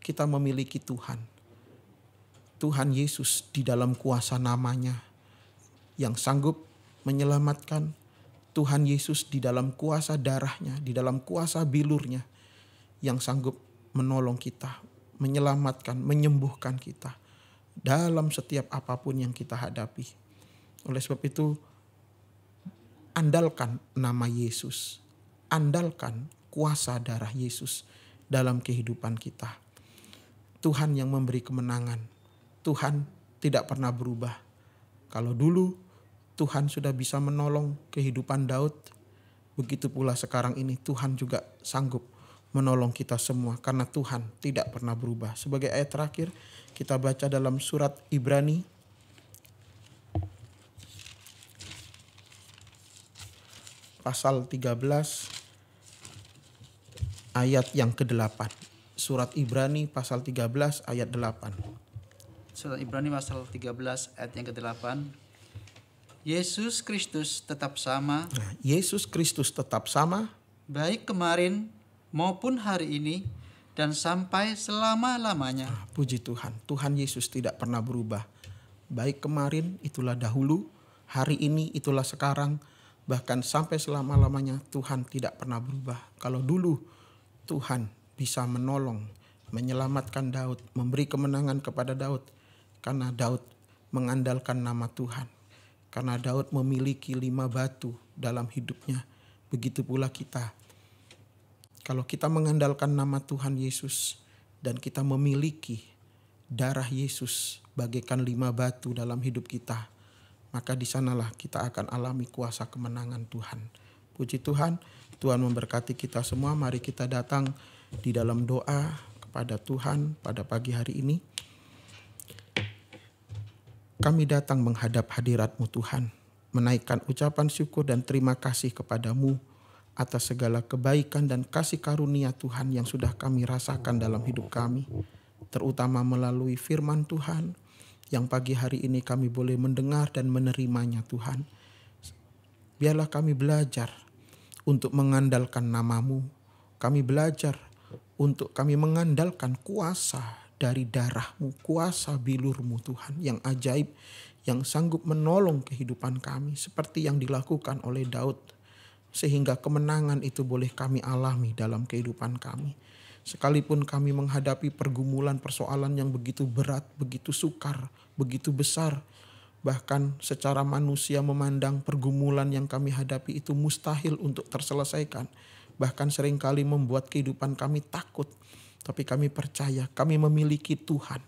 kita memiliki Tuhan. Tuhan Yesus di dalam kuasa namanya yang sanggup menyelamatkan. Tuhan Yesus di dalam kuasa darahnya, di dalam kuasa bilurnya yang sanggup menolong kita, menyelamatkan, menyembuhkan kita dalam setiap apapun yang kita hadapi. Oleh sebab itu, andalkan nama Yesus, andalkan kuasa darah Yesus dalam kehidupan kita. Tuhan yang memberi kemenangan, Tuhan tidak pernah berubah. Kalau dulu Tuhan sudah bisa menolong kehidupan Daud, begitu pula sekarang ini Tuhan juga sanggup menolong kita semua, karena Tuhan tidak pernah berubah. Sebagai ayat terakhir, kita baca dalam surat Ibrani pasal 13 ayat yang ke-8. Surat Ibrani pasal 13 ayat 8. Surat Ibrani pasal 13 ayat yang ke-8. Yesus Kristus tetap sama. Nah, Yesus Kristus tetap sama, baik kemarin maupun hari ini dan sampai selama-lamanya. Nah, puji Tuhan, Tuhan Yesus tidak pernah berubah. Baik kemarin itulah dahulu, hari ini itulah sekarang, bahkan sampai selama-lamanya Tuhan tidak pernah berubah. Kalau dulu Tuhan bisa menolong, menyelamatkan Daud, memberi kemenangan kepada Daud, karena Daud mengandalkan nama Tuhan. Karena Daud memiliki 5 batu dalam hidupnya, begitu pula kita. Kalau kita mengandalkan nama Tuhan Yesus dan kita memiliki darah Yesus bagaikan 5 batu dalam hidup kita, maka di sanalah kita akan alami kuasa kemenangan Tuhan. Puji Tuhan, Tuhan memberkati kita semua. Mari kita datang di dalam doa kepada Tuhan pada pagi hari ini. Kami datang menghadap hadirat-Mu Tuhan, menaikkan ucapan syukur dan terima kasih kepadamu atas segala kebaikan dan kasih karunia Tuhan yang sudah kami rasakan dalam hidup kami, terutama melalui firman Tuhan yang pagi hari ini kami boleh mendengar dan menerimanya Tuhan. Biarlah kami belajar untuk mengandalkan nama-Mu, kami belajar untuk kami mengandalkan kuasa dari darah-Mu, kuasa bilur-Mu Tuhan yang ajaib, yang sanggup menolong kehidupan kami seperti yang dilakukan oleh Daud, sehingga kemenangan itu boleh kami alami dalam kehidupan kami. Sekalipun kami menghadapi pergumulan persoalan yang begitu berat, begitu sukar, begitu besar, bahkan secara manusia memandang pergumulan yang kami hadapi itu mustahil untuk terselesaikan, bahkan seringkali membuat kehidupan kami takut. Tapi kami percaya kami memiliki Tuhan.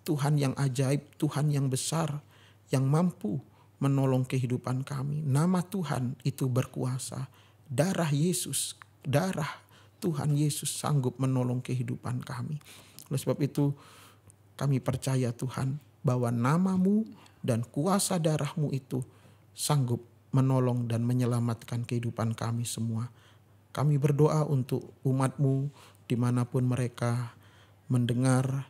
Tuhan yang ajaib, Tuhan yang besar, yang mampu menolong kehidupan kami. Nama Tuhan itu berkuasa. Darah Yesus, darah Tuhan Yesus sanggup menolong kehidupan kami. Oleh sebab itu kami percaya Tuhan bahwa nama-Mu dan kuasa darah-Mu itu sanggup menolong dan menyelamatkan kehidupan kami semua. Kami berdoa untuk umat-Mu dimanapun mereka mendengar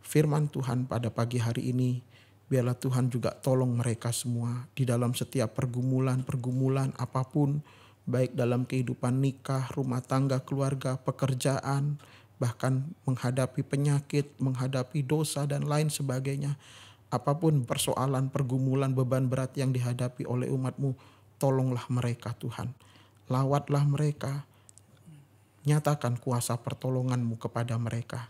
firman Tuhan pada pagi hari ini. Biarlah Tuhan juga tolong mereka semua di dalam setiap pergumulan apapun, baik dalam kehidupan nikah, rumah tangga, keluarga, pekerjaan, bahkan menghadapi penyakit, menghadapi dosa dan lain sebagainya. Apapun persoalan, pergumulan, beban berat yang dihadapi oleh umat-Mu, tolonglah mereka Tuhan. Lawatlah mereka, nyatakan kuasa pertolongan-Mu kepada mereka.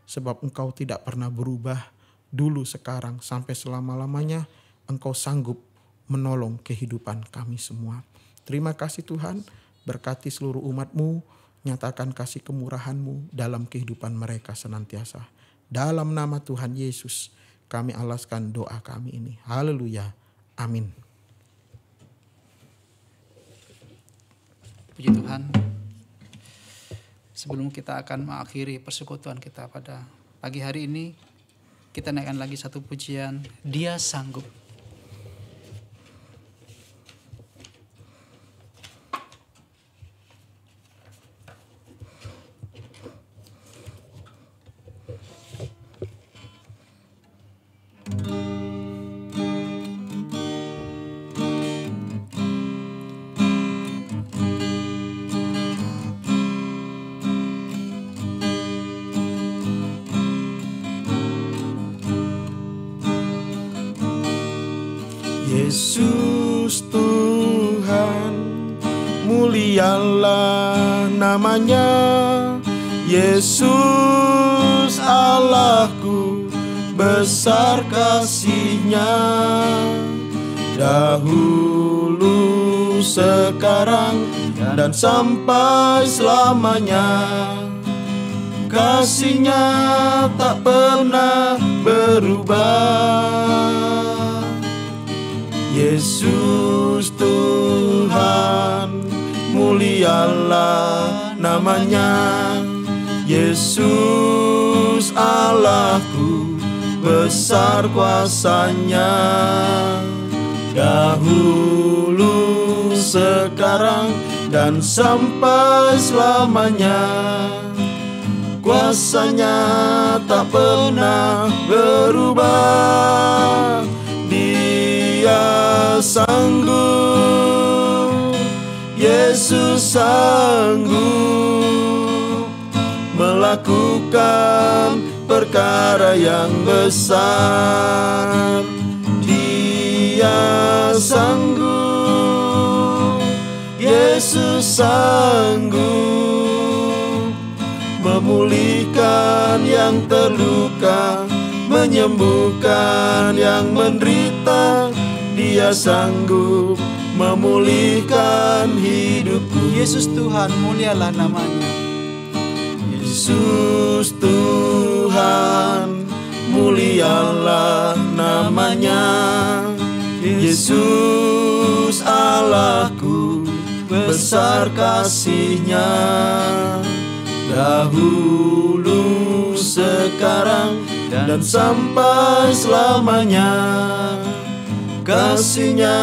Sebab Engkau tidak pernah berubah, dulu, sekarang, sampai selama-lamanya. Engkau sanggup menolong kehidupan kami semua. Terima kasih Tuhan, berkati seluruh umat-Mu, nyatakan kasih kemurahan-Mu dalam kehidupan mereka senantiasa. Dalam nama Tuhan Yesus, kami alaskan doa kami ini. Haleluya. Amin. Puji Tuhan. Sebelum kita akan mengakhiri persekutuan kita pada pagi hari ini, kita naikkan lagi satu pujian, Dia Sanggup. Yesus Tuhan, mulialah namanya. Yesus Allahku, besar kasih-Nya. Dahulu, sekarang, dan sampai selamanya. Kasih-Nya tak pernah berubah. Yesus Tuhan, mulialah namanya. Yesus Allahku, besar kuasa-Nya. Dahulu, sekarang, dan sampai selamanya. Kuasa-Nya tak pernah berubah. Dia sanggup, Yesus sanggup melakukan perkara yang besar. Dia sanggup, Yesus sanggup memulihkan yang terluka, menyembuhkan yang menderita. Dia sanggup memulihkan hidupku. Yesus Tuhan, mulialah namanya. Yesus Tuhan, mulialah namanya. Yesus Allahku, besar kasih-Nya. Dahulu, sekarang, dan sampai selamanya. Kasih-Nya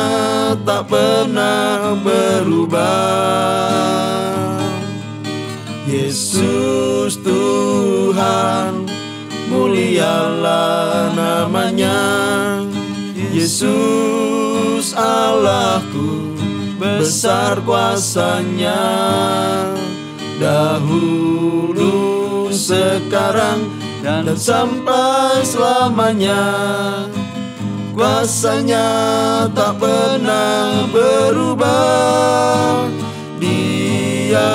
tak pernah berubah. Yesus Tuhan, mulialah namanya. Yesus Allahku, besar kuasa-Nya. Dahulu, sekarang, dan sampai selamanya. Kuasa-Nya tak pernah berubah. Dia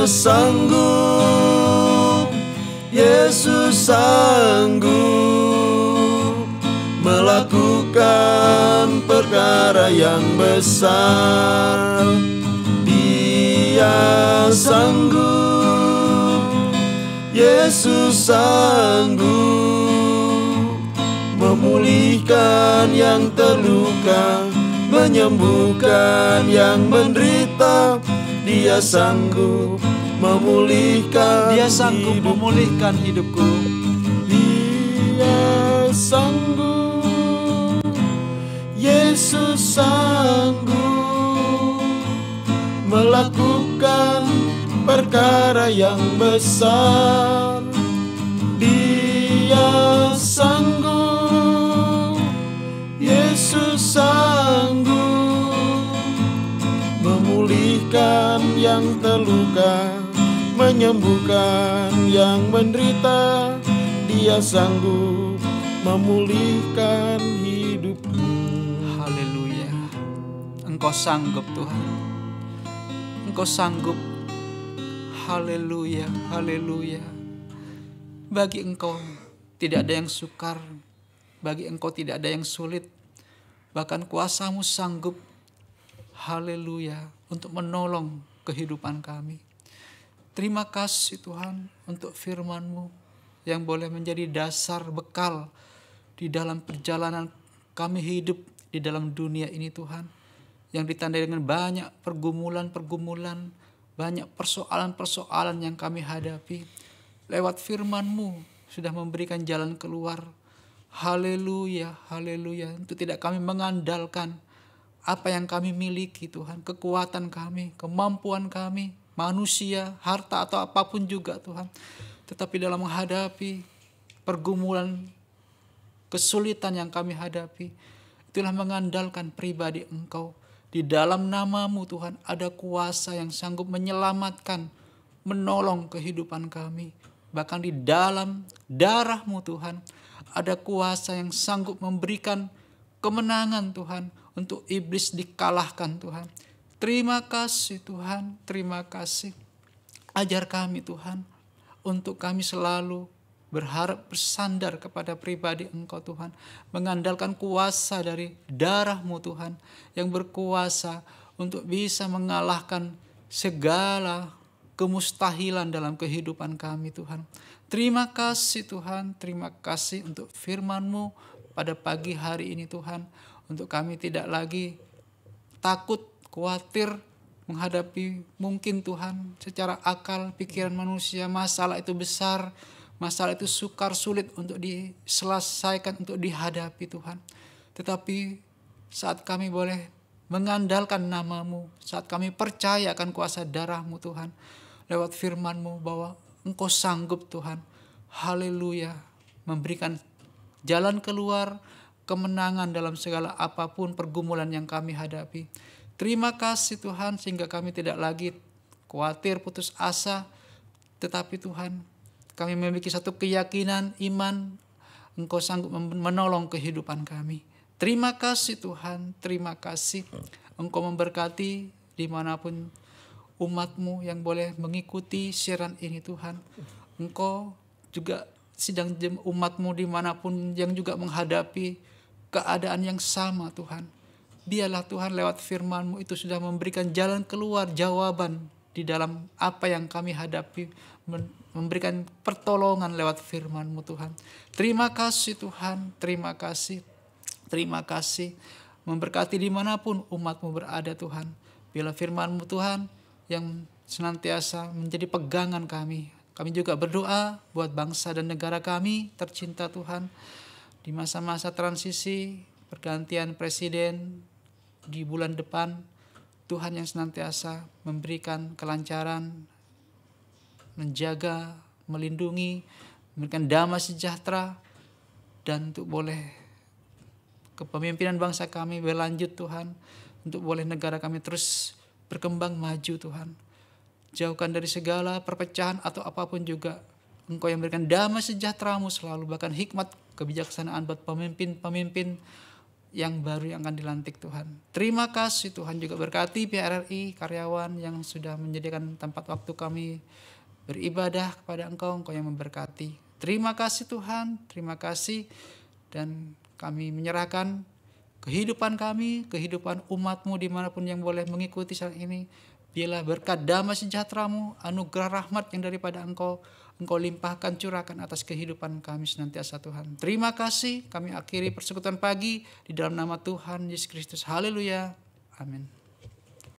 sanggup, Yesus sanggup melakukan perkara yang besar. Dia sanggup, Yesus sanggup memulihkan yang terluka, menyembuhkan yang menderita. Dia sanggup memulihkan. Dia sanggup memulihkan hidupku. Dia sanggup, Yesus sanggup melakukan perkara yang besar. Dia sanggup, Yesus sanggup memulihkan yang terluka, menyembuhkan yang menderita. Dia sanggup memulihkan hidupmu. Haleluya. Engkau sanggup Tuhan. Engkau sanggup. Haleluya, haleluya. Bagi Engkau tidak ada yang sukar, bagi Engkau tidak ada yang sulit. Bahkan kuasa-Mu sanggup, haleluya, untuk menolong kehidupan kami. Terima kasih Tuhan untuk firman-Mu yang boleh menjadi dasar bekal di dalam perjalanan kami hidup di dalam dunia ini Tuhan. Yang ditandai dengan banyak pergumulan-pergumulan, banyak persoalan-persoalan yang kami hadapi. Lewat firman-Mu sudah memberikan jalan keluar. Haleluya, haleluya. Untuk tidak kami mengandalkan apa yang kami miliki Tuhan. Kekuatan kami, kemampuan kami, manusia, harta atau apapun juga Tuhan. Tetapi dalam menghadapi pergumulan, kesulitan yang kami hadapi, itulah mengandalkan pribadi Engkau. Di dalam nama-Mu Tuhan ada kuasa yang sanggup menyelamatkan, menolong kehidupan kami. Bahkan di dalam darah-Mu Tuhan ada kuasa yang sanggup memberikan kemenangan Tuhan, untuk iblis dikalahkan Tuhan. Terima kasih Tuhan, terima kasih. Ajar kami Tuhan, untuk kami selalu berharap bersandar kepada pribadi Engkau Tuhan. Mengandalkan kuasa dari darah-Mu Tuhan, yang berkuasa untuk bisa mengalahkan segala kemustahilan dalam kehidupan kami Tuhan. Terima kasih Tuhan, terima kasih untuk firman-Mu pada pagi hari ini Tuhan. Untuk kami tidak lagi takut, khawatir menghadapi mungkin Tuhan secara akal, pikiran manusia. Masalah itu besar, masalah itu sukar, sulit untuk diselesaikan, untuk dihadapi Tuhan. Tetapi saat kami boleh mengandalkan nama-Mu, saat kami percaya akan kuasa darah-Mu Tuhan, lewat firman-Mu bahwa Engkau sanggup Tuhan, haleluya, memberikan jalan keluar, kemenangan dalam segala apapun pergumulan yang kami hadapi. Terima kasih Tuhan, sehingga kami tidak lagi khawatir, putus asa, tetapi Tuhan, kami memiliki satu keyakinan, iman, Engkau sanggup menolong kehidupan kami. Terima kasih Tuhan, terima kasih. Engkau memberkati dimanapun umat-Mu yang boleh mengikuti siaran ini Tuhan. Engkau juga sidang umat-Mu dimanapun yang juga menghadapi keadaan yang sama Tuhan. Biarlah Tuhan lewat firman-Mu itu sudah memberikan jalan keluar, jawaban di dalam apa yang kami hadapi. Memberikan pertolongan lewat firman-Mu Tuhan. Terima kasih Tuhan, terima kasih. Terima kasih. Memberkati dimanapun umat-Mu berada Tuhan. Biarlah firman-Mu Tuhan yang senantiasa menjadi pegangan kami. Kami juga berdoa buat bangsa dan negara kami tercinta Tuhan. Di masa-masa transisi, pergantian presiden di bulan depan, Tuhan yang senantiasa memberikan kelancaran, menjaga, melindungi, memberikan damai sejahtera, dan untuk boleh kepemimpinan bangsa kami berlanjut Tuhan, untuk boleh negara kami terus berkembang maju Tuhan. Jauhkan dari segala perpecahan atau apapun juga. Engkau yang memberikan damai sejahtera-Mu selalu, bahkan hikmat kebijaksanaan buat pemimpin-pemimpin yang baru yang akan dilantik Tuhan. Terima kasih Tuhan, juga berkati PRRI, karyawan yang sudah menyediakan tempat waktu kami beribadah kepada Engkau, Engkau yang memberkati. Terima kasih Tuhan, terima kasih. Dan kami menyerahkan kehidupan kami, kehidupan umat-Mu dimanapun yang boleh mengikuti saat ini. Biarlah berkat damai sejahtera-Mu, anugerah rahmat yang daripada Engkau limpahkan, curahkan atas kehidupan kami senantiasa Tuhan. Terima kasih, kami akhiri persekutuan pagi di dalam nama Tuhan Yesus Kristus. Haleluya. Amin.